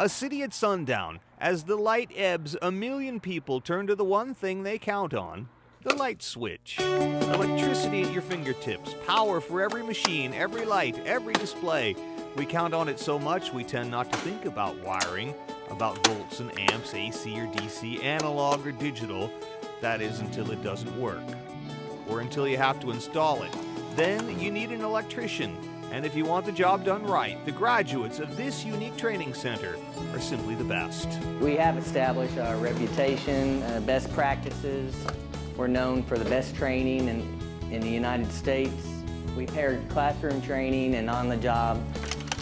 A city at sundown. As the light ebbs, a million people turn to the one thing they count on, the light switch. Electricity at your fingertips, power for every machine, every light, every display. We count on it so much we tend not to think about wiring, about volts and amps, AC or DC, analog or digital. That is until it doesn't work, or until you have to install it. Then you need an electrician. And if you want the job done right, the graduates of this unique training center are simply the best. We have established our reputation, best practices. We're known for the best training in the United States. We paired classroom training and on-the-job.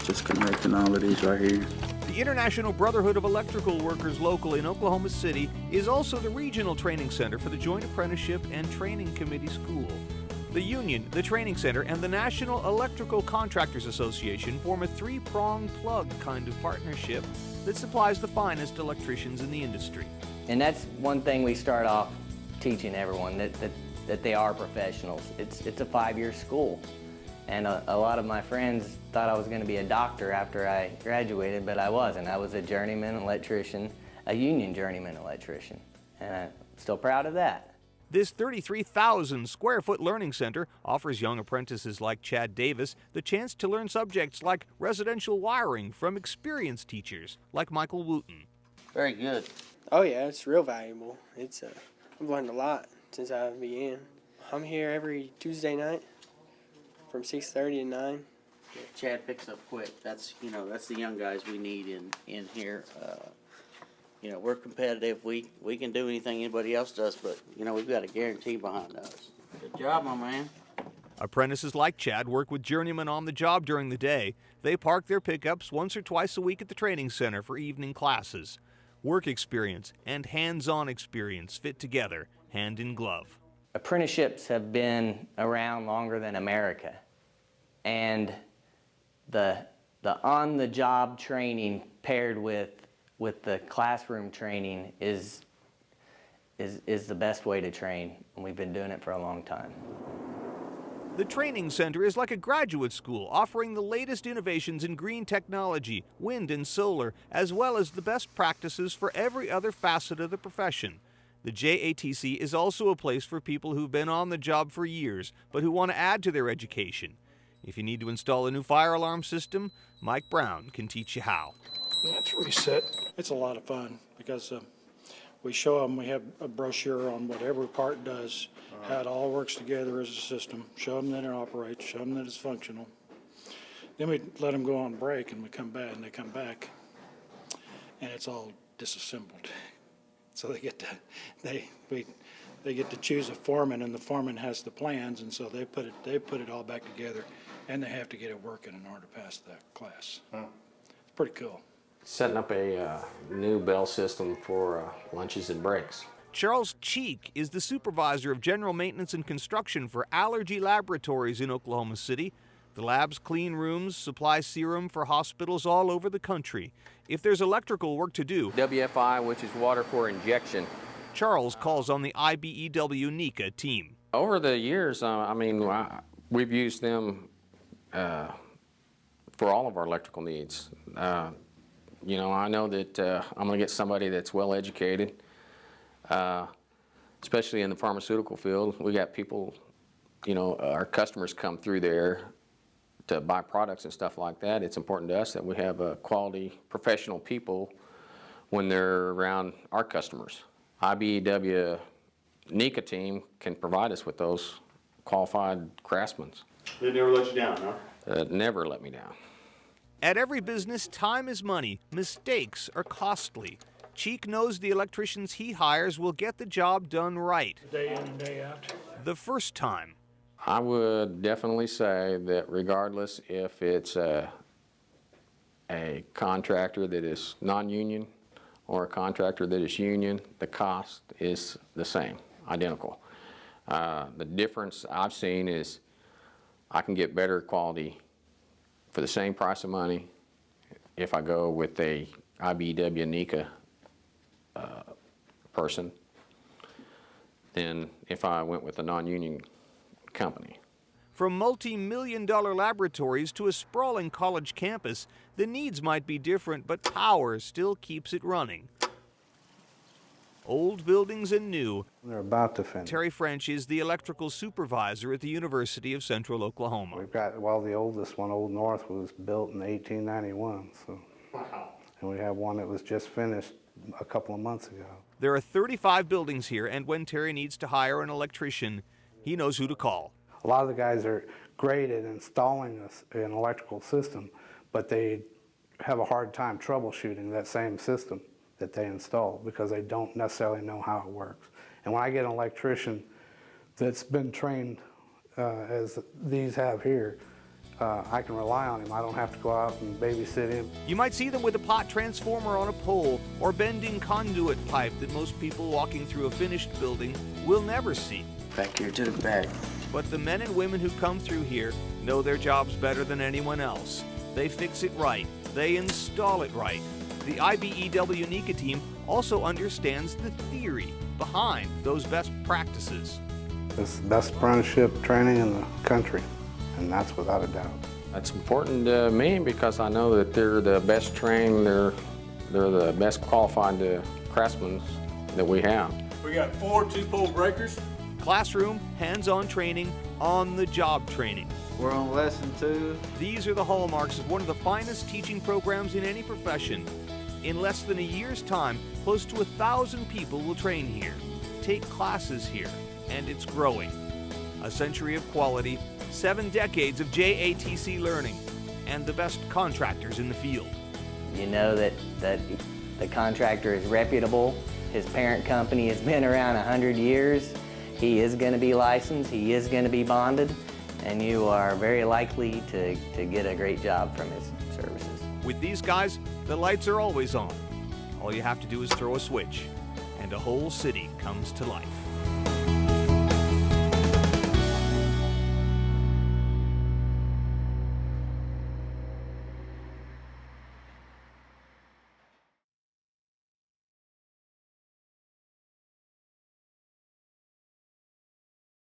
Just connecting all of these right here. The International Brotherhood of Electrical Workers local in Oklahoma City is also the regional training center for the Joint Apprenticeship and Training Committee School. The union, the training center, and the National Electrical Contractors Association form a three-pronged plug kind of partnership that supplies the finest electricians in the industry. And that's one thing we start off teaching everyone, that they are professionals. It's a 5-year school. And a lot of my friends thought I was going to be a doctor after I graduated, but I wasn't. I was a journeyman electrician, a union journeyman electrician, and I'm still proud of that. This 33,000 square foot learning center offers young apprentices like Chad Davis the chance to learn subjects like residential wiring from experienced teachers like Michael Wooten. Very good. Oh yeah, it's real valuable. I've learned a lot since I began. I'm here every Tuesday night from 6:30 to 9. Yeah, Chad picks up quick. That's the young guys we need in here. We're competitive. We can do anything anybody else does, but we've got a guarantee behind us. Good job, my man. Apprentices like Chad work with journeymen on the job during the day. They park their pickups once or twice a week at the training center for evening classes. Work experience and hands-on experience fit together, hand in glove. Apprenticeships have been around longer than America, and the on-the-job training paired with the classroom training is the best way to train, and we've been doing it for a long time. The training center is like a graduate school offering the latest innovations in green technology, wind and solar, as well as the best practices for every other facet of the profession. The JATC is also a place for people who've been on the job for years, but who want to add to their education. If you need to install a new fire alarm system, Mike Brown can teach you how. That's reset. It's a lot of fun because we show them, we have a brochure on what every part does, how it all works together as a system, show them that it operates, show them that it's functional. Then we let them go on break and they come back and it's all disassembled. So they get to choose a foreman, and the foreman has the plans, and so they put it all back together, and they have to get it working in order to pass that class. It's pretty cool. Setting up a new bell system for lunches and breaks. Charles Cheek is the supervisor of general maintenance and construction for Allergy Laboratories in Oklahoma City. The lab's clean rooms supply serum for hospitals all over the country. If there's electrical work to do, WFI, which is water for injection. Charles calls on the IBEW NECA team. Over the years, we've used them for all of our electrical needs. I know that I'm going to get somebody that's well educated, especially in the pharmaceutical field. We got people, our customers come through there to buy products and stuff like that. It's important to us that we have quality professional people when they're around our customers. IBEW NECA team can provide us with those qualified craftsmen. They never let you down, huh? Never let me down. At every business, time is money. Mistakes are costly. Cheek knows the electricians he hires will get the job done right. Day in and day out. The first time. I would definitely say that regardless if it's a contractor that is non-union or a contractor that is union, the cost is the same, identical. The difference I've seen is I can get better quality for the same price of money if I go with a IBEW NECA person than if I went with a non-union company. From multi-million-dollar laboratories to a sprawling college campus, the needs might be different, but power still keeps it running. Old buildings and new. They're about to finish. Terry French is the electrical supervisor at the University of Central Oklahoma. We've got, well, the oldest one, Old North, was built in 1891. So. Wow. And we have one that was just finished a couple of months ago. There are 35 buildings here, and when Terry needs to hire an electrician, he knows who to call. A lot of the guys are great at installing an electrical system, but they have a hard time troubleshooting that same system that they install because they don't necessarily know how it works. And when I get an electrician that's been trained as these have here, I can rely on him. I don't have to go out and babysit him. You might see them with a pot transformer on a pole or bending conduit pipe that most people walking through a finished building will never see. Back here to the back. But the men and women who come through here know their jobs better than anyone else. They fix it right. They install it right. The IBEW NECA team also understands the theory behind those best practices. It's the best apprenticeship training in the country, and that's without a doubt. That's important to me because I know that they're the best trained, they're the best qualified craftsmen that we have. We got 4 2-pole breakers. Classroom, hands-on training, on-the-job training. We're on lesson 2. These are the hallmarks of one of the finest teaching programs in any profession. In less than a year's time, close to 1,000 people will train here, take classes here, and it's growing. A century of quality, 7 decades of JATC learning, and the best contractors in the field. You know that the contractor is reputable. His parent company has been around 100 years. He is going to be licensed, he is going to be bonded, and you are very likely to get a great job from his services. With these guys, the lights are always on. All you have to do is throw a switch, and a whole city comes to life.